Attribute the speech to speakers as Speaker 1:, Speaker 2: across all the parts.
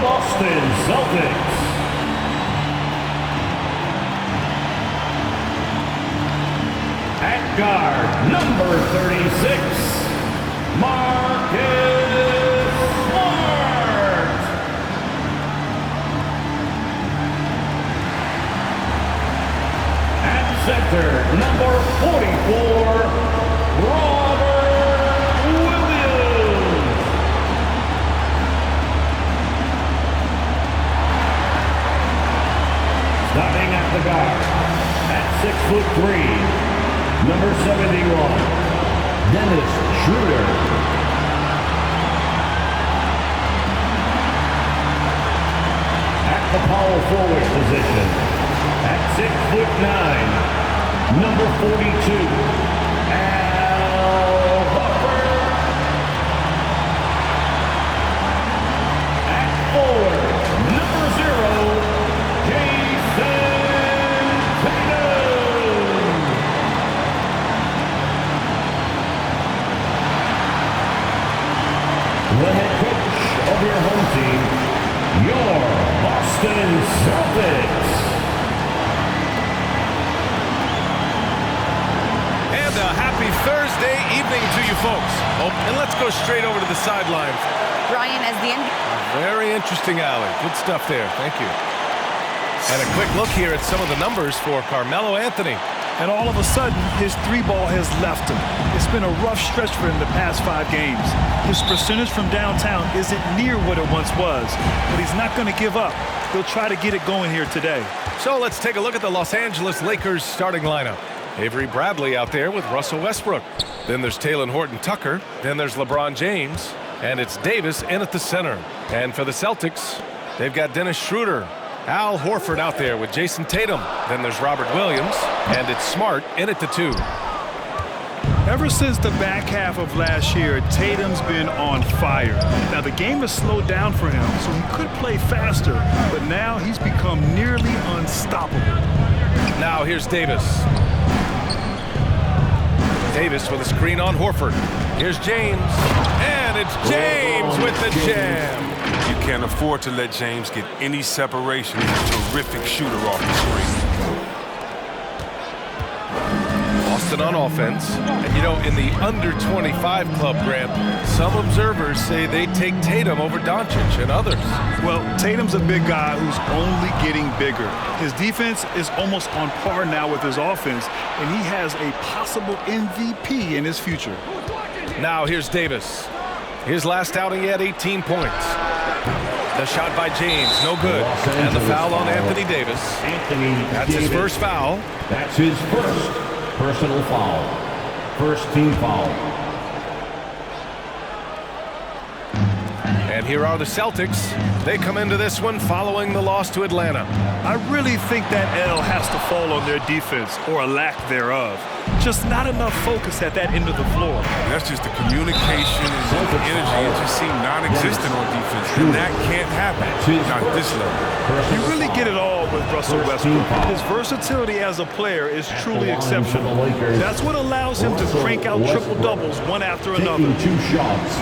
Speaker 1: Boston Celtics. At guard, number 36, Marcus Smart. At center, number 44, Robert Williams. Starting at the guard, at 6'3", number 71, Dennis Schroeder. At the power forward position, at 6'9", number 42, Al Horford. At forward, number 0, Jason Tatum. The head coach of your home team, your Boston Celtics.
Speaker 2: And a happy Thursday evening to you folks. Oh, and let's go straight over to the sidelines.
Speaker 3: Brian, as the end.
Speaker 2: Very interesting alley. Good stuff there. Thank you. And a quick look here at some of the numbers for Carmelo Anthony.
Speaker 4: And all of a sudden, his three ball has left him. It's been a rough stretch for him the past 5 games. His percentage from downtown isn't near what it once was, but he's not going to give up. He'll try to get it going here today.
Speaker 2: So let's take a look at the Los Angeles Lakers starting lineup. Avery Bradley out there with Russell Westbrook. Then there's Talen Horton-Tucker. Then there's LeBron James. And it's Davis in at the center. And for the Celtics, they've got Dennis Schroeder. Al Horford out there with Jason Tatum. Then there's Robert Williams, and it's Smart in at the 2.
Speaker 4: Ever since the back half of last year, Tatum's been on fire. Now, the game has slowed down for him, so he could play faster, but now he's become nearly unstoppable.
Speaker 2: Now here's Davis. Davis with a screen on Horford. Here's James, and it's James with the jam.
Speaker 5: You can't afford to let James get any separation. He's a terrific shooter off the screen.
Speaker 2: Boston on offense. And you know, in the under-25 club, Grant, some observers say they take Tatum over Doncic and others.
Speaker 4: Well, Tatum's a big guy who's only getting bigger. His defense is almost on par now with his offense, and he has a possible MVP in his future.
Speaker 2: Now here's Davis. His last outing, he had 18 points. The shot by James, no good. And the foul on Anthony Davis. That's his first foul.
Speaker 1: That's his first personal foul. First team foul.
Speaker 2: And here are the Celtics. They come into this one following the loss to Atlanta.
Speaker 4: I really think that L has to fall on their defense, or a lack thereof. Just not enough focus at that end of the floor.
Speaker 5: That's just the communication and the energy. It just seemed non-existent on defense. And that can't happen. Not this level.
Speaker 4: You really get it all with Russell Westbrook. His versatility as a player is truly exceptional. That's what allows him to crank out triple-doubles one after another.
Speaker 1: 2 shots.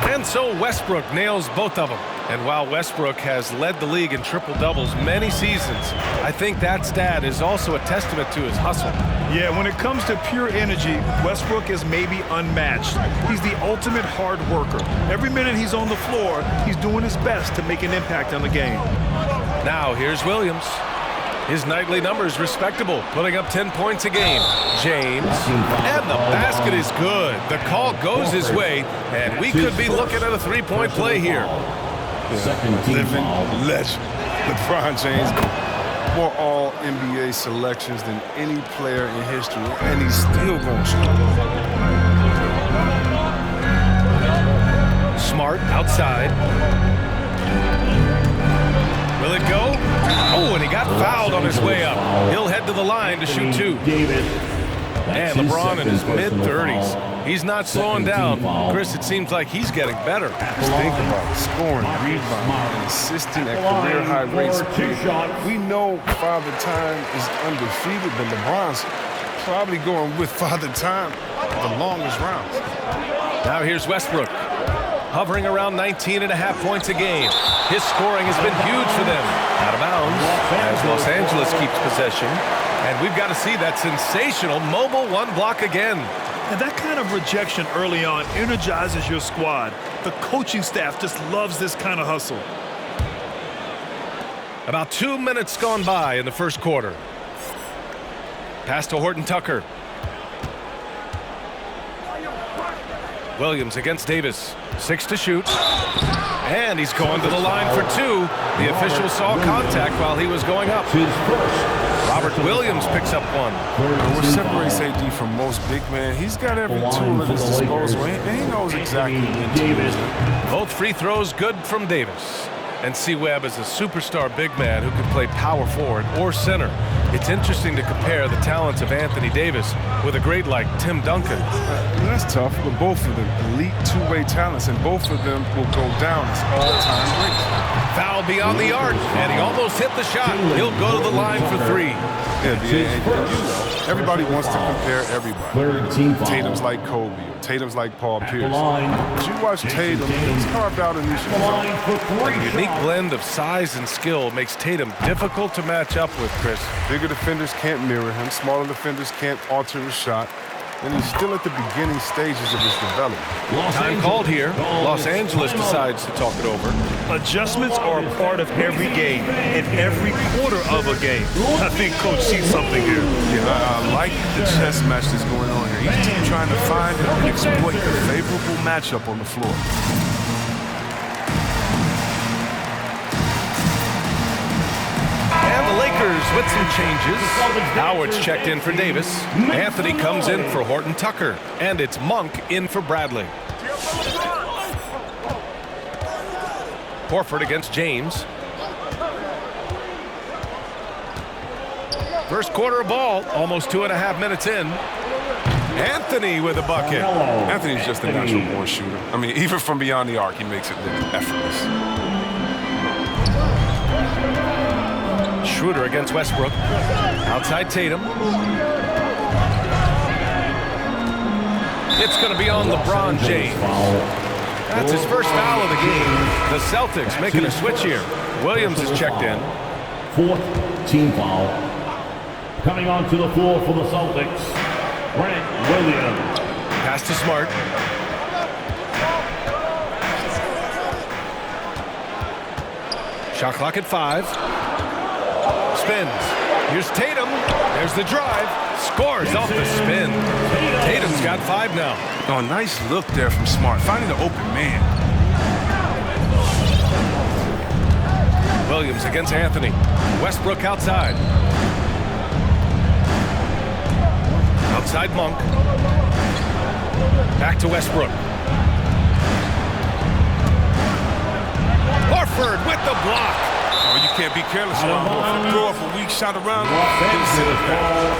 Speaker 2: And so Westbrook nails both of them. And while Westbrook has led the league in triple-doubles many seasons, I think that stat is also a testament to his hustle.
Speaker 4: Yeah, when it comes to pure energy, Westbrook is maybe unmatched. He's the ultimate hard worker. Every minute he's on the floor, he's doing his best to make an impact on the game.
Speaker 2: Now here's Williams. His nightly numbers respectable, putting up 10 points a game. James, and the basket is good. The call goes his way, and we could be looking at a 3-point play here.
Speaker 1: Second team
Speaker 5: Living
Speaker 1: foul.
Speaker 5: legend. LeBron James, more all-NBA selections than any player in history, and he's still going to score.
Speaker 2: Smart outside. Will it go? Oh, and he got fouled on his way up. He'll head to the line to shoot 2. And LeBron in his mid-30s. He's not slowing down. Chris, it seems like he's getting better.
Speaker 5: Just think about it. Scoring, rebounding, and assisting at career-high rates. We know Father Time is undefeated, but LeBron's probably going with Father Time the longest rounds.
Speaker 2: Now here's Westbrook. hovering around 19.5 points a game. His scoring has been huge for them. Out of bounds as Los Angeles keeps possession. And we've got to see that sensational mobile one block again.
Speaker 4: And that kind of rejection early on energizes your squad. The coaching staff just loves this kind of hustle.
Speaker 2: About 2 minutes gone by in the first quarter. Pass to Horton Tucker. Williams against Davis. 6 to shoot. And he's going to the line for 2. The official saw contact while he was going up. Robert Williams picks up one.
Speaker 5: What separates AD from most big men, he's got every tool at his disposal, and he knows exactly when to use it.
Speaker 2: Both free throws good from Davis. And C-Webb is a superstar big man who can play power forward or center. It's interesting to compare the talents of Anthony Davis with a great like Tim Duncan.
Speaker 5: That's tough, but both of them elite two-way talents, and both of them will go down as all-time greats.
Speaker 2: Foul beyond the arc, and he almost hit the shot. He'll go to the line for 3.
Speaker 5: Yeah, everybody wants to compare everybody. Tatum's like Kobe, or Tatum's like Paul Pierce. But you watch Tatum, he's carved out a niche.
Speaker 2: A unique blend of size and skill makes Tatum difficult to match up with, Chris.
Speaker 5: Bigger defenders can't mirror him. Smaller defenders can't alter his shot. And he's still at the beginning stages of his development.
Speaker 2: Time called here. Los Angeles decides to talk it over.
Speaker 4: Adjustments are a part of every game and every quarter of a game. I think Coach sees something here.
Speaker 5: Yeah, I like the chess match that's going on here. Each team trying to find and exploit the favorable matchup on the floor.
Speaker 2: And the Lakers with some changes. Howard's checked in for Davis. Anthony comes in for Horton Tucker. And it's Monk in for Bradley. Horford against James. First quarter of ball, almost 2.5 minutes in. Anthony with a bucket.
Speaker 5: Anthony's just a natural-born shooter. I mean, even from beyond the arc, he makes it look effortless.
Speaker 2: Schroeder against Westbrook. Outside Tatum. It's going to be on LeBron James. That's his first foul of the game. The Celtics making a switch here. Williams is checked in.
Speaker 1: 4th team foul. Coming onto the floor for the Celtics, Grant Williams.
Speaker 2: Pass to Smart. Shot clock at 5. Spins. Here's Tatum. There's the drive. Scores off the spin. Tatum's got 5 now.
Speaker 5: Oh, nice look there from Smart, finding the open man.
Speaker 2: Williams against Anthony. Westbrook outside. Outside Monk. Back to Westbrook. Horford with the block.
Speaker 5: Oh, you can't be careless around Horford. Throw up a weak shot around.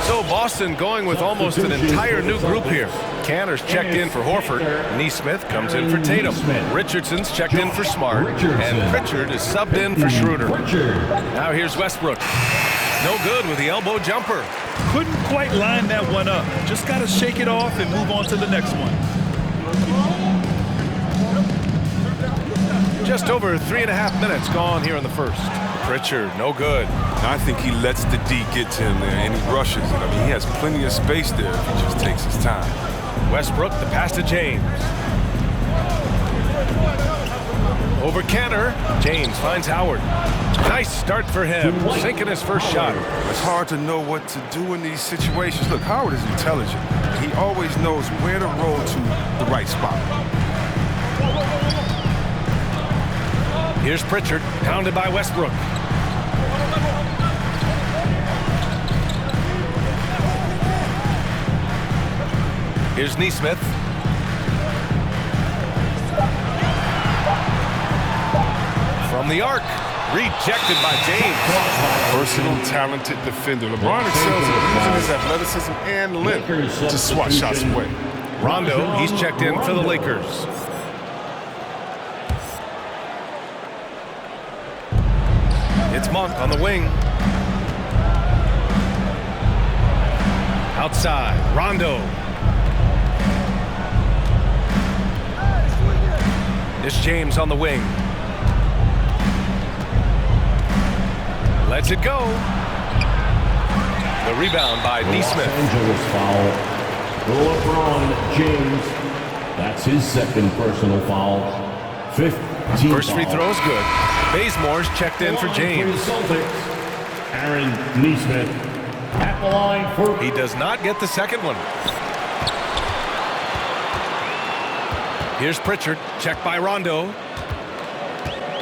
Speaker 2: So Boston going with almost an entire new group here. Cantor's checked in for Horford. Neesmith comes in for Tatum. Richardson's checked in for Smart. And Pritchard is subbed in for Schroeder. Now here's Westbrook. No good with the elbow jumper.
Speaker 4: Couldn't quite line that one up. Just got to shake it off and move on to the next one.
Speaker 2: Just over 3.5 minutes gone here in the first. Pritchard, no good.
Speaker 5: I think he lets the D get to him there, and he rushes it. I mean, he has plenty of space there if he just takes his time.
Speaker 2: Westbrook, the pass to James. Over Cantor. James finds Howard. Nice start for him, sinking his first shot.
Speaker 5: It's hard to know what to do in these situations. Look, Howard is intelligent. He always knows where to roll to the right spot.
Speaker 2: Here's Pritchard, pounded by Westbrook. Here's Neesmith. From the arc, rejected by James.
Speaker 5: Versatile, talented defender. LeBron excels at using his athleticism and length to swat shots away.
Speaker 2: Rondo, he's checked in for the Lakers. It's Monk on the wing. Outside, Rondo. It's James on the wing. Lets it go. The rebound by
Speaker 1: Los
Speaker 2: Neesmith.
Speaker 1: Angeles foul. LeBron James. That's his second personal foul. 15
Speaker 2: First free
Speaker 1: foul.
Speaker 2: throw is good. Bazemore's checked in for
Speaker 1: For
Speaker 2: James.
Speaker 1: the Celtics, Aaron Neesmith at the line for
Speaker 2: He does not get the second one. Here's Pritchard, checked by Rondo.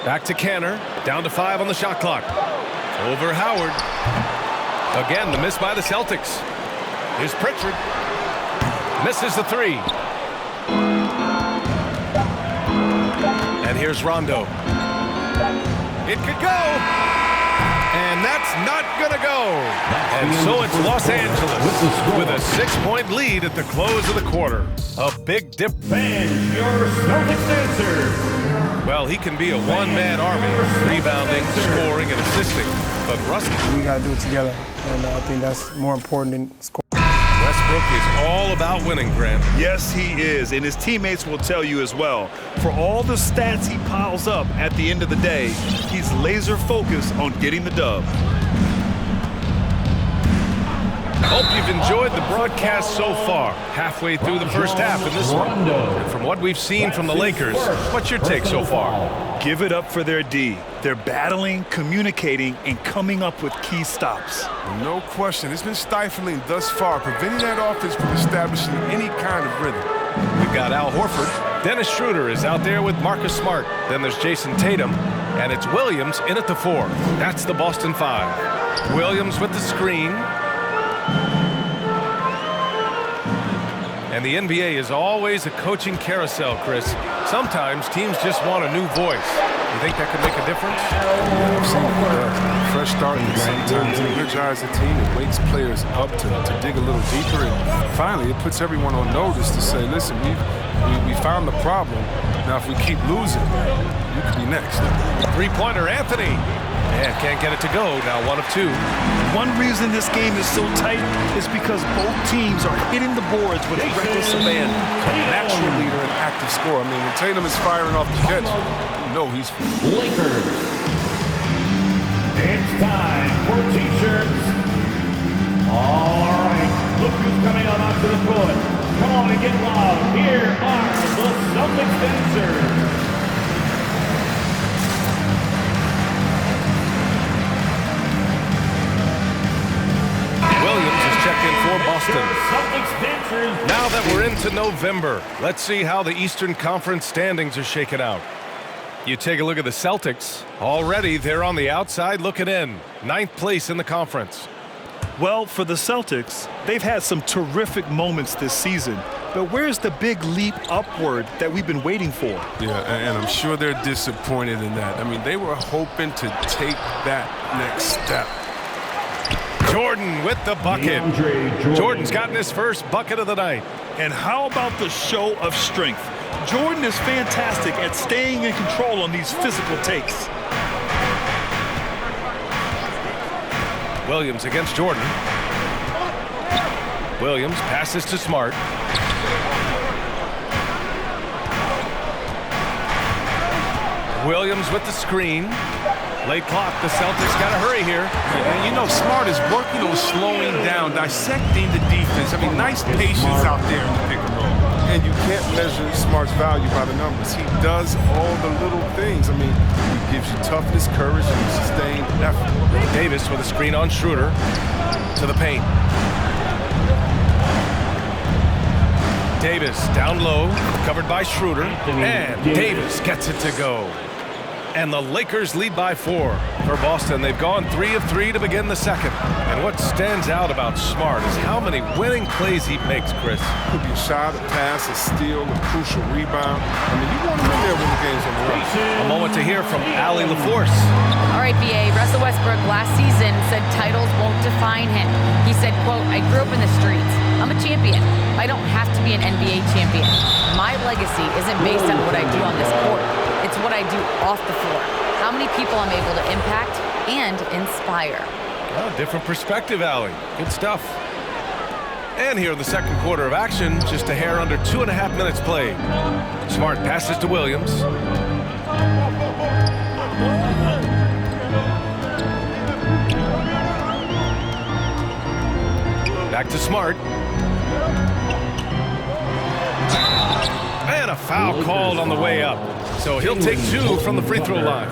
Speaker 2: Back to Canner, down to 5 on the shot clock. Over Howard. Again, the miss by the Celtics. Here's Pritchard. Misses the 3. And here's Rondo. It could go. And that's not gonna go. And so it's Los Angeles with a 6-point lead at the close of the quarter. A big dip.
Speaker 1: fans, your Celtics answer.
Speaker 2: Well, he can be a one-man army, rebounding, scoring, and assisting. But Rusty
Speaker 3: We got to do it together, and I think that's more important than scoring.
Speaker 2: Westbrook is all about winning, Grant.
Speaker 4: Yes, he is, and his teammates will tell you as well. For all the stats he piles up at the end of the day, he's laser focused on getting the dub.
Speaker 2: Hope you've enjoyed the broadcast so far. Halfway through the first half in this one. And from what we've seen from the Lakers, what's your take so far?
Speaker 4: Give it up for their D. They're battling, communicating, and coming up with key stops.
Speaker 5: No question. It's been stifling thus far, preventing that offense from establishing any kind of rhythm.
Speaker 2: We've got Al Horford. Dennis Schroeder is out there with Marcus Smart. Then there's Jason Tatum. And it's Williams in at the 4. That's the Boston 5. Williams with the screen. And the NBA is always a coaching carousel, Chris. Sometimes teams just want a new voice. You think that could make a difference?
Speaker 5: Fresh start, and sometimes it energizes the team. It wakes players up to dig a little deeper. And finally, it puts everyone on notice to say, listen, we found the problem. Now, if we keep losing, you could be next.
Speaker 2: Three-pointer, Anthony. Yeah, can't get it to go. Now 1 of 2.
Speaker 4: One reason this game is so tight is because both teams are hitting the boards with reckless abandon.
Speaker 5: Natural leader and active scorer. I mean, when Tatum is firing off the catch, you know he's...
Speaker 1: Lakers. It's time for T-shirts. All right, look who's coming on onto the court. Come on and get loud. Here are the Celtics dancers.
Speaker 2: Williams is checked in for Boston.
Speaker 1: Celtics dancers.
Speaker 2: Now that we're into November, let's see how the Eastern Conference standings are shaken out. You take a look at the Celtics. Already, they're on the outside looking in. 9th place in the conference.
Speaker 4: Well, for the Celtics, they've had some terrific moments this season. But where's the big leap upward that we've been waiting for?
Speaker 5: Yeah, and I'm sure they're disappointed in that. I mean, they were hoping to take that next step.
Speaker 2: Jordan with the bucket. Jordan's gotten his first bucket of the night.
Speaker 4: And how about the show of strength? Jordan is fantastic at staying in control on these physical takes.
Speaker 2: Williams against Jordan. Williams passes to Smart. Williams with the screen. Late clock, the Celtics got to hurry here.
Speaker 5: And you know, Smart is working on slowing down, dissecting the defense. I mean, nice patience out there in the pick and roll. And you can't measure Smart's value by the numbers. He does all the little things. I mean, he gives you toughness, courage, and sustained effort.
Speaker 2: Davis with a screen on Schroeder to the paint. Davis down low, covered by Schroeder, and Davis gets it to go. And the Lakers lead by 4. For Boston, they've gone 3 of 3 to begin the second. And what stands out about Smart is how many winning plays he makes, Chris.
Speaker 5: Could be a shot, a pass, a steal, a crucial rebound. I mean, you want him in there when the game's on the run.
Speaker 2: A moment to hear from Allie LaForce.
Speaker 6: All right, BA, Russell Westbrook last season said titles won't define him. He said, quote, I grew up in the streets. I'm a champion. I don't have to be an NBA champion. My legacy isn't based on what I do on this court. It's what I do off the floor. How many people I'm able to impact and inspire.
Speaker 2: Well, different perspective, Allie. Good stuff. And here in the second quarter of action, just a hair under 2.5 minutes played. Smart passes to Williams. Back to Smart. And a foul called on the way up. So he'll take 2 from the free throw line.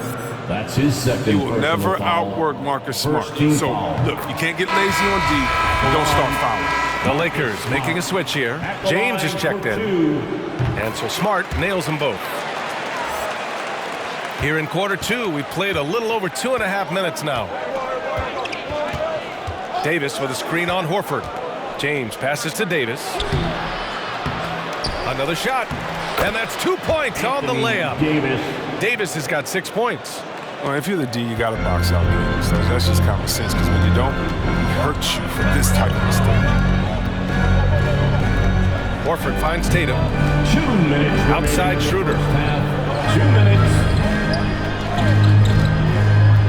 Speaker 1: That's his second.
Speaker 5: You will never outwork Marcus Smart. So, look, you can't get lazy on D. Don't start fouling.
Speaker 2: The Lakers making a switch here. James is checked in. And so Smart nails them both. Here in quarter 2, we've played a little over 2.5 minutes now. Davis with a screen on Horford. James passes to Davis. Another shot. And that's 2 points on the layup. Davis has got 6 points.
Speaker 5: Well, if you're the D, you got to box out Davis. That's just common sense, because when you don't, he hurts you for this type of mistake.
Speaker 2: Horford finds Tatum.
Speaker 1: 2 minutes.
Speaker 2: Outside Schroeder.
Speaker 1: 2 minutes.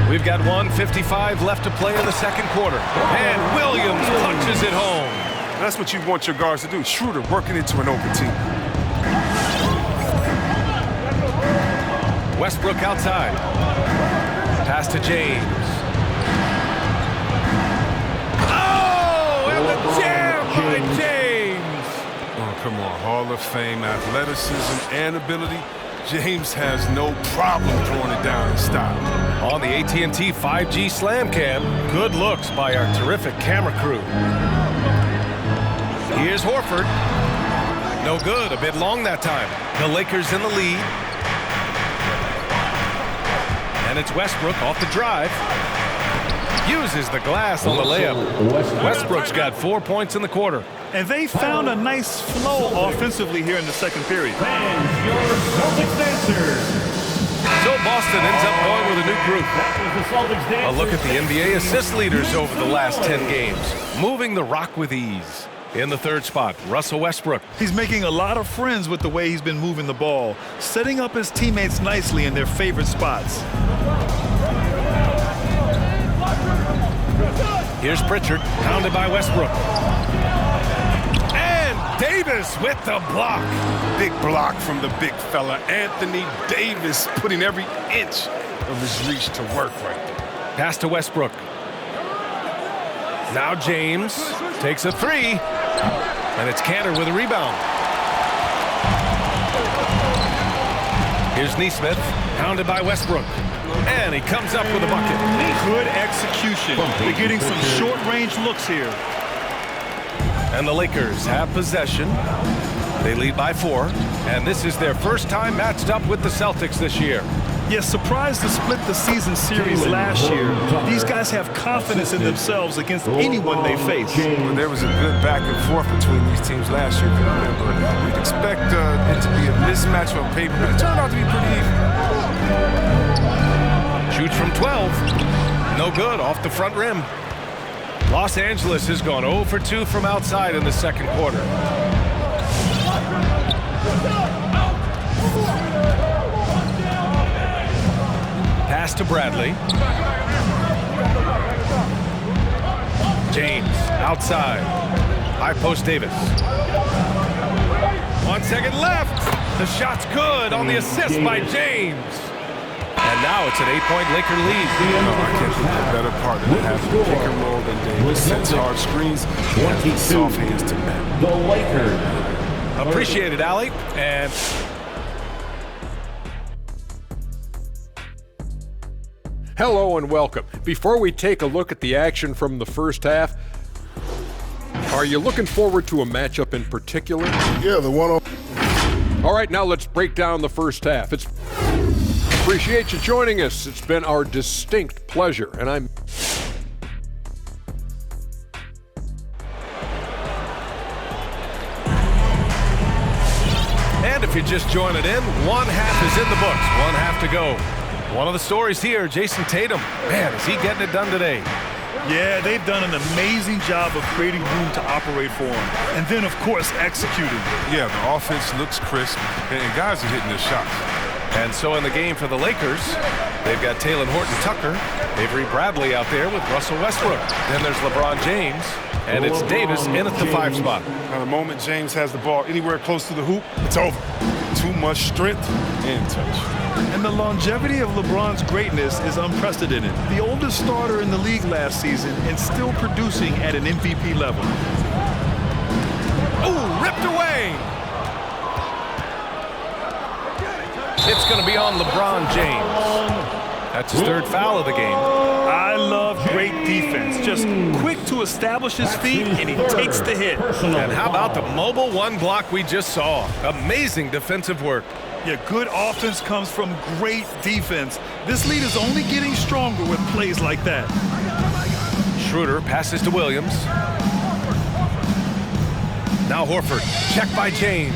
Speaker 2: We've got 1:55 left to play in the second quarter. And Williams punches it home.
Speaker 5: That's what you want your guards to do. Schroeder working into an open team.
Speaker 2: Westbrook outside. Pass to James. Oh, and the jam by James.
Speaker 5: Oh, come on. Hall of Fame athleticism and ability. James has no problem throwing it down in style.
Speaker 2: On the AT&T 5G Slam Cam, good looks by our terrific camera crew. Here's Horford. No good, a bit long that time. The Lakers in the lead. And it's Westbrook off the drive. Uses the glass on the layup. Westbrook's got 4 points in the quarter.
Speaker 4: And they found a nice flow offensively here in the second period.
Speaker 1: Fans, your Celtics dancers.
Speaker 2: So Boston ends up going with a new group.
Speaker 1: That was the Celtics dancers.
Speaker 2: A look at the NBA assist leaders over the last 10 games. Moving the rock with ease. In the third spot, Russell Westbrook.
Speaker 4: He's making a lot of friends with the way he's been moving the ball, setting up his teammates nicely in their favorite spots.
Speaker 2: Here's Pritchard, pounded by Westbrook. And Davis with the block.
Speaker 5: Big block from the big fella. Anthony Davis putting every inch of his reach to work right there.
Speaker 2: Pass to Westbrook. Now James takes a 3. And it's Cantor with a rebound. Here's Nesmith, pounded by Westbrook. And he comes up with a bucket.
Speaker 4: Good execution. They're getting some short-range looks here.
Speaker 2: And the Lakers have possession. They lead by 4. And this is their first time matched up with the Celtics this year.
Speaker 4: Yes, surprised to split the season series last year. These guys have confidence in themselves against anyone they face.
Speaker 5: Well, there was a good back and forth between these teams last year, if you remember. You'd expect it to be a mismatch on paper, but it turned out to be pretty even.
Speaker 2: Shoots from 12. No good, off the front rim. Los Angeles has gone 0 for 2 from outside in the second quarter. Pass to Bradley. James outside. High post Davis. 1 second left. The shot's good on the assist by James. And now it's an 8-point Laker lead.
Speaker 5: No, I can't think of a better partner to have the pick and roll than Davis. Sets hard screens. He has the soft hands to bat.
Speaker 1: The Lakers.
Speaker 2: Appreciate it, Allie. And
Speaker 7: hello and welcome. Before we take a look at the action from the first half, are you looking forward to a matchup in particular?
Speaker 8: Yeah, the one on.
Speaker 7: All right, now let's break down the first half. Appreciate you joining us. It's been our distinct pleasure, and I'm
Speaker 2: And if you're just joining in, one half is in the books, one half to go. One of the stories here, Jason Tatum. Man, is he getting it done today?
Speaker 4: Yeah, they've done an amazing job of creating room to operate for him. And then, of course, executing.
Speaker 5: Yeah, the offense looks crisp, and guys are hitting their shots.
Speaker 2: And so in the game for the Lakers, they've got Taylor Horton Tucker, Avery Bradley out there with Russell Westbrook. Then there's LeBron James, And it's Davis in at the 5 spot.
Speaker 5: Now, the moment James has the ball anywhere close to the hoop, it's over. Too much strength and touch.
Speaker 4: And the longevity of LeBron's greatness is unprecedented. The oldest starter in the league last season and still producing at an MVP level.
Speaker 2: Ooh, ripped away. It's going to be on LeBron James. That's his 3rd foul of the game.
Speaker 4: I love great defense. Just quick to establish his feet, and he takes the hit.
Speaker 2: And how about the mobile 1 block we just saw? Amazing defensive work.
Speaker 4: Yeah, good offense comes from great defense. This lead is only getting stronger with plays like that.
Speaker 2: Schroeder passes to Williams. Now Horford, checked by James.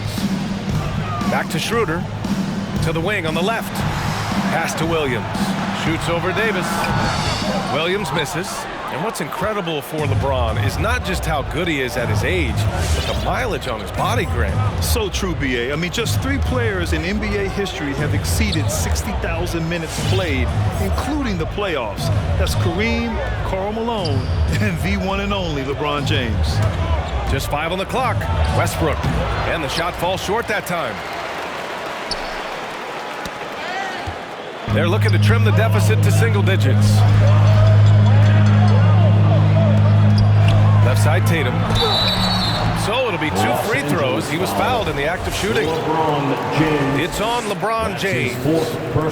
Speaker 2: Back to Schroeder. To the wing on the left. Pass to Williams. Shoots over Davis. Williams misses. And what's incredible for LeBron is not just how good he is at his age, but the mileage on his body, Grant.
Speaker 4: So true, B.A. I mean, just 3 players in NBA history have exceeded 60,000 minutes played, including the playoffs. That's Kareem, Karl Malone, and the one and only LeBron James.
Speaker 2: Just 5 on the clock. Westbrook. And the shot falls short that time. They're looking to trim the deficit to single digits. Left side Tatum. So it'll be 2 free throws. He was fouled in the act of shooting. It's on LeBron James.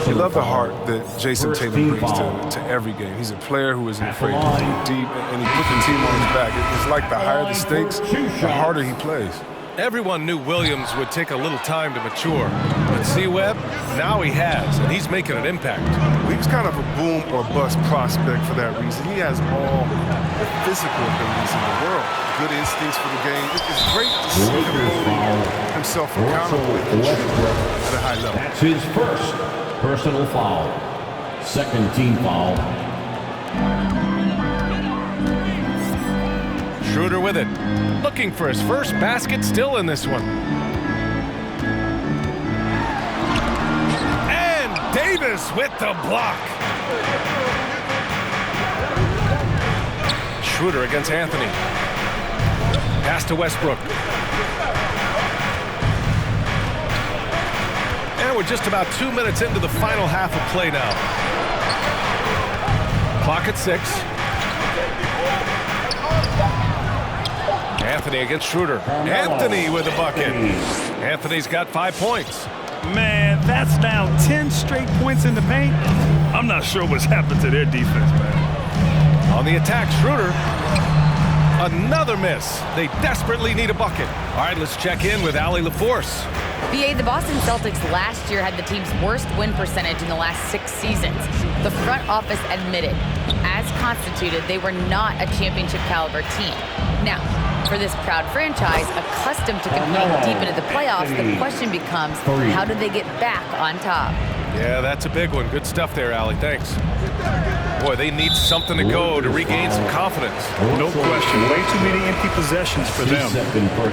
Speaker 5: You love the heart that Jason Tatum brings to every game. He's a player who isn't afraid to dig deep, and he put the team on his back. It's like the higher the stakes, the harder he plays.
Speaker 2: Everyone knew Williams would take a little time to mature. But C-Web, now he has, and he's making an impact.
Speaker 5: He was kind of a boom or bust prospect for that reason. He has all the physical abilities in the world, good instincts for the game. It's great to see him holding himself accountable at a high level.
Speaker 1: That's his 1st personal foul. 2nd team foul.
Speaker 2: Schroeder with it. Looking for his 1st basket, still in this one. And Davis with the block. Schroeder against Anthony. Pass to Westbrook. And we're just about 2 minutes into the final half of play now. Clock at 6. Anthony against Schroeder. Anthony with a bucket. Anthony's got 5 points.
Speaker 4: Man, that's now 10 straight points in the paint. I'm not sure what's happened to their defense, man.
Speaker 2: On the attack, Schroeder. Another miss. They desperately need a bucket. All right, let's check in with Allie LaForce.
Speaker 6: BA, the Boston Celtics last year had the team's worst win percentage in the last 6 seasons. The front office admitted, as constituted, they were not a championship caliber team. Now, for this proud franchise, accustomed to competing deep into the playoffs, the question becomes, how do they get back on top?
Speaker 2: Yeah, that's a big one. Good stuff there, Allie. Thanks. Boy, they need something to go to regain some confidence.
Speaker 4: No question. Way too many empty possessions for them.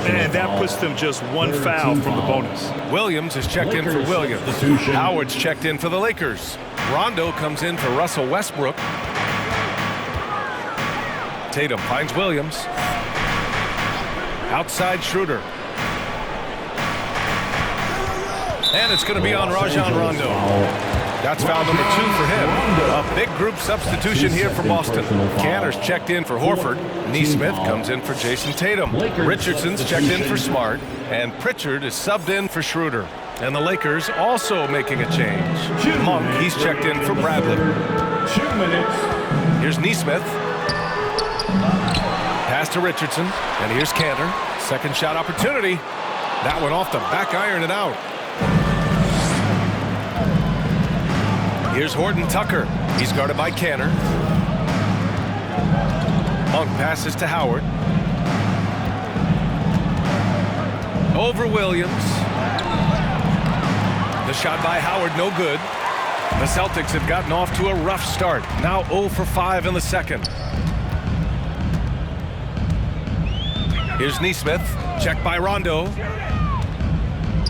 Speaker 4: And that puts them just 1 foul from the bonus.
Speaker 2: Williams is checked in for Williams. Howard's checked in for the Lakers. Rondo comes in for Russell Westbrook. Tatum finds Williams. Outside Schroeder. And it's going to be on Rajon Rondo. That's foul number 2 for him. A big group substitution here for Boston. Canner's checked in for Horford. Neesmith comes in for Jason Tatum. Richardson's checked in for Smart. And Pritchard is subbed in for Schroeder. And the Lakers also making a change. Monk, he's checked in for Bradley.
Speaker 1: 2 minutes.
Speaker 2: Here's Neesmith. Pass to Richardson. And here's Cantor. Second shot opportunity. That one off the back iron and out. Here's Horton Tucker. He's guarded by Cantor. Monk passes to Howard. Over Williams. The shot by Howard, no good. The Celtics have gotten off to a rough start. Now 0 for 5 in the second. Here's Neesmith. Checked by Rondo.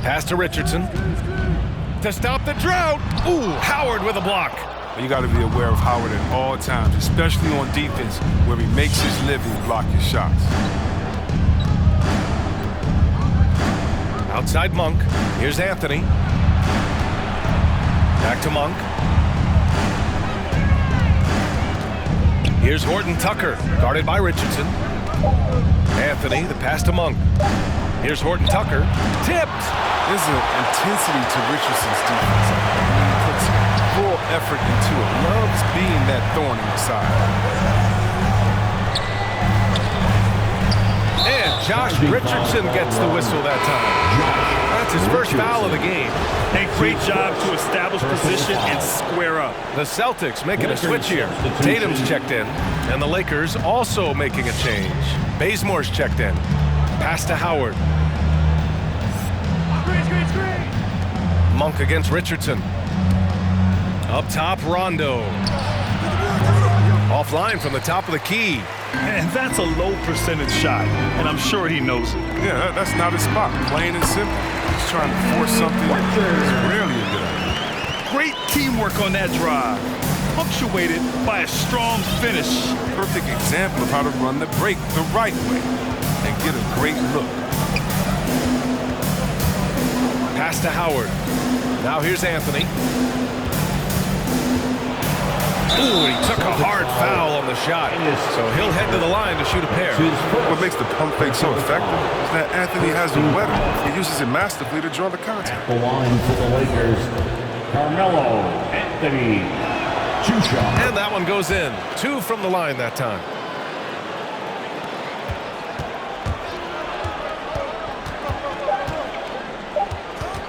Speaker 2: Pass to Richardson. To stop the drought. Ooh, Howard with a block.
Speaker 5: You got to be aware of Howard at all times, especially on defense, where he makes his living blocking shots.
Speaker 2: Outside Monk. Here's Anthony. Back to Monk. Here's Horton Tucker, guarded by Richardson. Anthony, the pass to Monk. Here's Horton Tucker. Tipped!
Speaker 5: There's an intensity to Richardson's defense. He puts full effort into it. Loves being that thorn in the side.
Speaker 2: And Josh Richardson gets the whistle that time. That's his first foul of the game.
Speaker 4: A great job to establish position and square up.
Speaker 2: The Celtics making a switch here. Tatum's checked in, and the Lakers also making a change. Bazemore's checked in. Pass to Howard. Monk against Richardson. Up top, Rondo. Offline from the top of the key.
Speaker 4: And that's a low percentage shot, and I'm sure he knows it.
Speaker 5: Yeah, that's not his spot. Plain and simple. He's trying to force something that's rarely a good idea.
Speaker 4: Great teamwork on that drive, punctuated by a strong finish.
Speaker 5: Perfect example of how to run the break the right way and get a great look.
Speaker 2: Pass to Howard. Now here's Anthony. Ooh, he took a hard foul on the shot. So he'll head to the line to shoot a pair.
Speaker 5: What makes the pump fake so effective is that Anthony has the weather. He uses it masterfully to draw the contact.
Speaker 1: The line for the Lakers, Carmelo Anthony. 2 shots.
Speaker 2: And that one goes in. 2 from the line that time.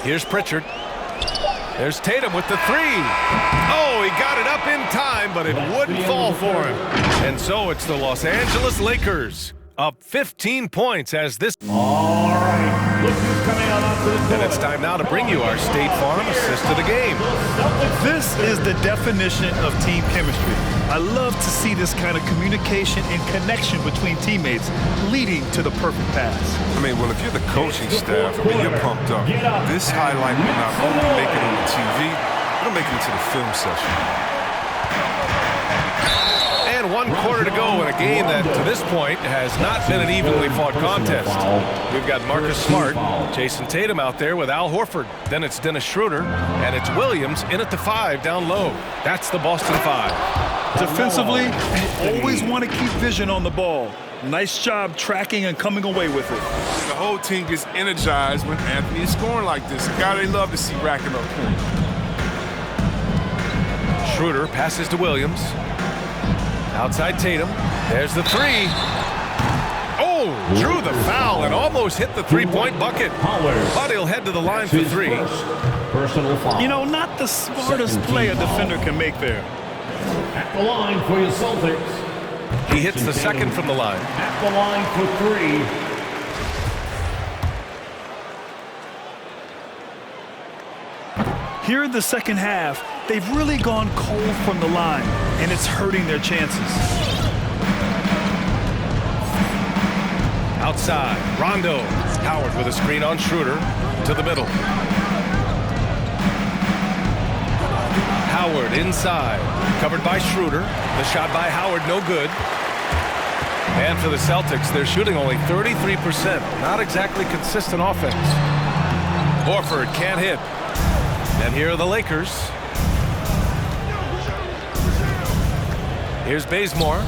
Speaker 2: Here's Pritchard. There's Tatum with the 3. Oh, he got it up in time, but it wouldn't fall for him. And so it's the Los Angeles Lakers up 15 points as this.
Speaker 1: All right, look who's coming out onto the court.
Speaker 2: And it's time now to bring you our State Farm assist of the game.
Speaker 4: This is the definition of team chemistry. I love to see this kind of communication and connection between teammates leading to the perfect pass.
Speaker 5: I mean, well, if you're the coaching staff, I mean, you're pumped up. This highlight will not only make it on the TV, it'll make it into the film session.
Speaker 2: And 1 quarter to go in a game that, to this point, has not been an evenly fought contest. We've got Marcus Smart, Jason Tatum out there with Al Horford. Then it's Dennis Schroeder, and it's Williams in at the 5 down low. That's the Boston 5.
Speaker 4: Defensively, you always want to keep vision on the ball. Nice job tracking and coming away with it.
Speaker 5: The whole team gets energized when Anthony is scoring like this. A guy they love to see racking up points.
Speaker 2: Schroeder passes to Williams. Outside Tatum. There's the 3. Oh, drew the foul and almost hit the 3-point bucket. But he'll head to the line for 3.
Speaker 1: Personal foul.
Speaker 4: You know, not the smartest play a defender can make there.
Speaker 1: At the line for your Celtics.
Speaker 2: He hits the second from the line.
Speaker 1: At the line for 3.
Speaker 4: Here in the second half, they've really gone cold from the line, and it's hurting their chances.
Speaker 2: Outside, Rondo. Howard with a screen on Schroeder to the middle. Howard inside, covered by Schroeder. The shot by Howard, no good. And for the Celtics, they're shooting only 33%. Not exactly consistent offense. Horford can't hit. And here are the Lakers. Here's Bazemore.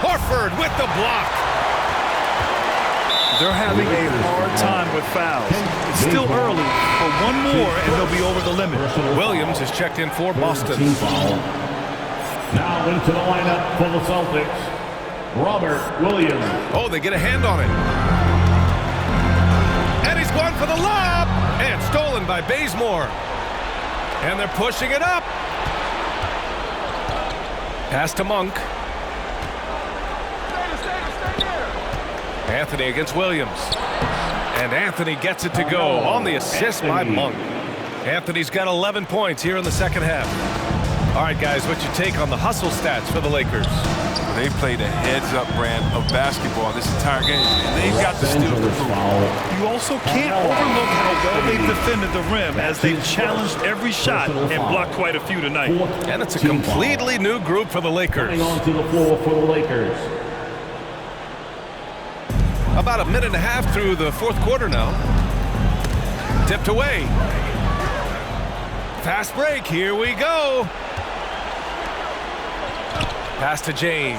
Speaker 2: Horford with the block.
Speaker 4: They're having a hard time with fouls. It's still early, but 1 more and they'll be over the limit.
Speaker 2: Williams is checked in for Boston.
Speaker 1: Now into the lineup for the Celtics, Robert Williams.
Speaker 2: Oh, they get a hand on it. And he's going for the lob. And stolen by Bazemore. And they're pushing it up. Pass to Monk. Anthony against Williams. And Anthony gets it to go on the assist by Monk. Anthony's got 11 points here in the second half. All right, guys, what's your take on the hustle stats for the Lakers?
Speaker 5: They played a heads-up brand of basketball this entire game, and they've got the steal to prove.
Speaker 4: You also can't overlook how well they've defended the rim as they've challenged every shot and blocked quite a few tonight.
Speaker 2: And it's a completely new group for the Lakers.
Speaker 1: Coming onto the floor for the Lakers.
Speaker 2: About a minute and a half through the fourth quarter now. Tipped away. Fast break, here we go. Pass to James.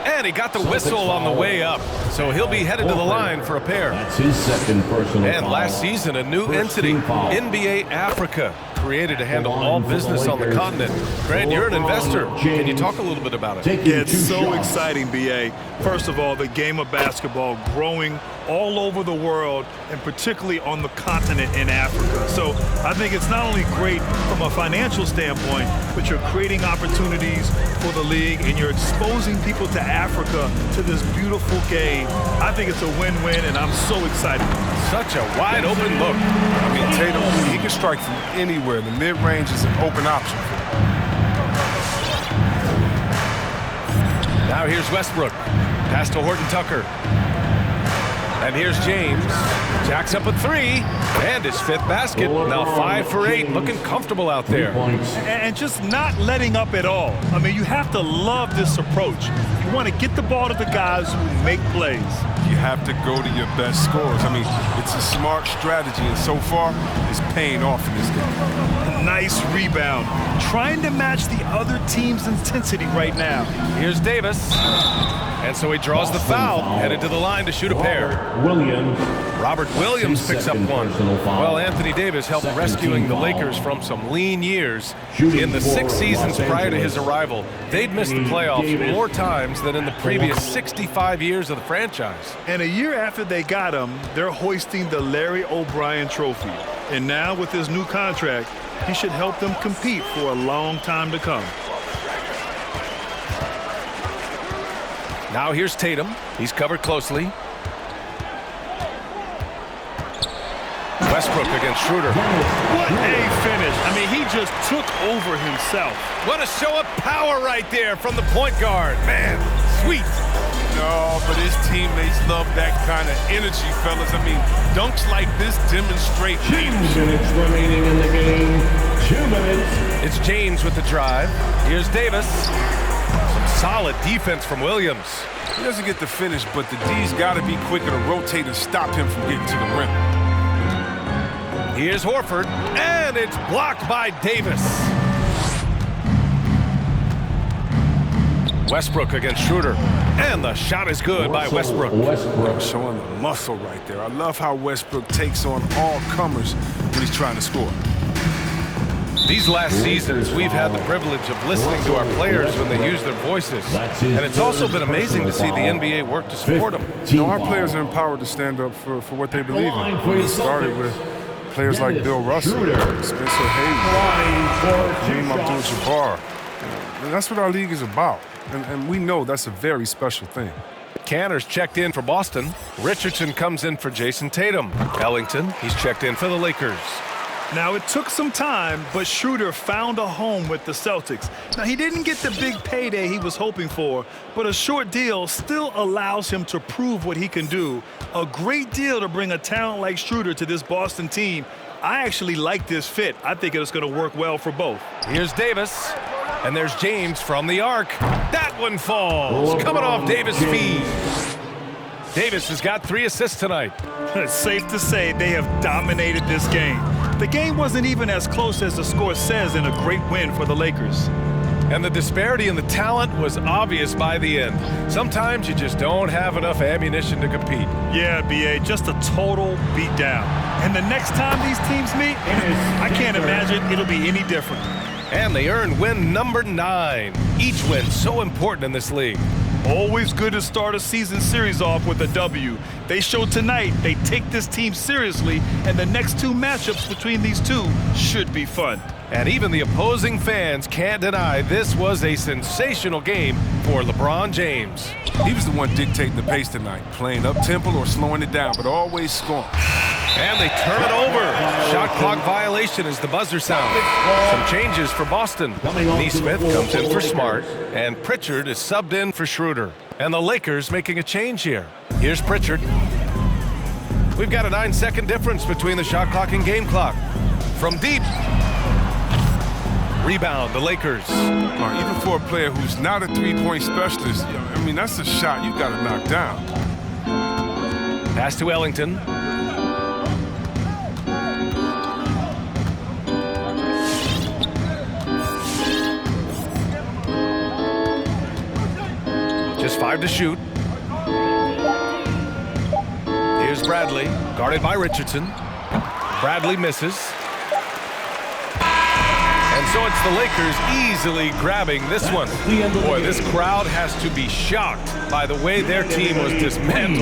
Speaker 2: And he got the whistle on the way up. So he'll be headed to the line for a pair.
Speaker 1: That's his second personal
Speaker 2: And
Speaker 1: foul.
Speaker 2: last season, a new
Speaker 1: First
Speaker 2: entity,
Speaker 1: team foul.
Speaker 2: NBA Africa, created to handle all business on the continent. Grant, you're an investor. Can you talk a little bit about it?
Speaker 1: Taking
Speaker 4: Yeah, it's
Speaker 1: two
Speaker 4: so
Speaker 1: shots.
Speaker 4: exciting, B.A. First of all, the game of basketball growing all over the world, and particularly on the continent in Africa. So I think it's not only great from a financial standpoint, but you're creating opportunities for the league, and you're exposing people to Africa to this beautiful game. I think it's a win-win, and I'm so excited.
Speaker 2: Such a wide open look.
Speaker 5: I mean, Tatum, he can strike from anywhere. The mid-range is an open option.
Speaker 2: Now here's Westbrook. Pass to Horton Tucker. And here's James. Jacks up a three. And his fifth basket. Now 5 for 8. Looking comfortable out there.
Speaker 4: And just not letting up at all. I mean, you have to love this approach. You want to get the ball to the guys who make plays.
Speaker 5: You have to go to your best scorers. I mean, it's a smart strategy, and so far, it's paying off in this game.
Speaker 4: Nice rebound. Trying to match the other team's intensity right now.
Speaker 2: Here's Davis. And so he draws the foul. Headed to the line to shoot a pair. Robert Williams picks up one. Well, Anthony Davis helped rescuing the Lakers from some lean years. In the 6 seasons prior to his arrival, they'd missed the playoffs more times than in the previous 65 years of the franchise.
Speaker 4: And a year after they got him, they're hoisting the Larry O'Brien Trophy. And now with his new contract, he should help them compete for a long time to come.
Speaker 2: Now here's Tatum. He's covered closely. Westbrook against Schroeder.
Speaker 4: What a finish. I mean, he just took over himself.
Speaker 2: What a show of power right there from the point guard. Man, sweet.
Speaker 5: No, but his teammates love that kind of energy, fellas. I mean, dunks like this demonstrate
Speaker 1: 2 minutes remaining in the game. 2 minutes.
Speaker 2: It's James with the drive. Here's Davis. Some solid defense from Williams.
Speaker 5: He doesn't get the finish, but the D's got to be quicker to rotate and stop him from getting to the rim.
Speaker 2: Here's Horford, and it's blocked by Davis. Westbrook against Schroeder, and the shot is good by Westbrook.
Speaker 5: Showing the muscle right there. I love how Westbrook takes on all comers when he's trying to score.
Speaker 2: These last seasons, we've had the privilege of listening to our players when they use their voices. And it's also been amazing to see the NBA work to support them.
Speaker 5: You know, our players are empowered to stand up for what they believe in. We started with players like Bill Russell, Spencer Hayes, Kareem Abdul-Jabbar. And that's what our league is about. And we know that's a very special thing.
Speaker 2: Canner's checked in for Boston. Richardson comes in for Jason Tatum. Ellington, he's checked in for the Lakers.
Speaker 4: Now, it took some time, but Schroeder found a home with the Celtics. Now, he didn't get the big payday he was hoping for, but a short deal still allows him to prove what he can do. A great deal to bring a talent like Schroeder to this Boston team. I actually like this fit. I think it's going to work well for both.
Speaker 2: Here's Davis, and there's James from the arc. That one falls, coming off Davis' feet. Davis has got 3 assists tonight.
Speaker 4: It's safe to say they have dominated this game. The game wasn't even as close as the score says in a great win for the Lakers.
Speaker 2: And the disparity in the talent was obvious by the end. Sometimes you just don't have enough ammunition to compete.
Speaker 4: Yeah, B.A., just a total beatdown. And the next time these teams meet, I can't imagine it'll be any different.
Speaker 2: And they earned win number 9. Each win so important in this league.
Speaker 4: Always good to start a season series off with a W. They showed tonight they take this team seriously, and the next 2 matchups between these two should be fun.
Speaker 2: And even the opposing fans can't deny this was a sensational game for LeBron James.
Speaker 5: He was the one dictating the pace tonight, playing up-tempo or slowing it down, but always scoring.
Speaker 2: And they turn it over. Shot clock violation as the buzzer sounds. Some changes for Boston. Neesmith comes in for Smart, and Pritchard is subbed in for Schroeder. And the Lakers making a change here. Here's Pritchard. We've got a 9-second difference between the shot clock and game clock. From deep. Rebound, the Lakers.
Speaker 5: Even for a player who's not a three-point specialist, I mean, that's a shot you got to knock down.
Speaker 2: Pass to Ellington. Just 5 to shoot. Here's Bradley, guarded by Richardson. Bradley misses. And so it's the Lakers easily grabbing this one. Boy, this crowd has to be shocked by the way their team was dismantled.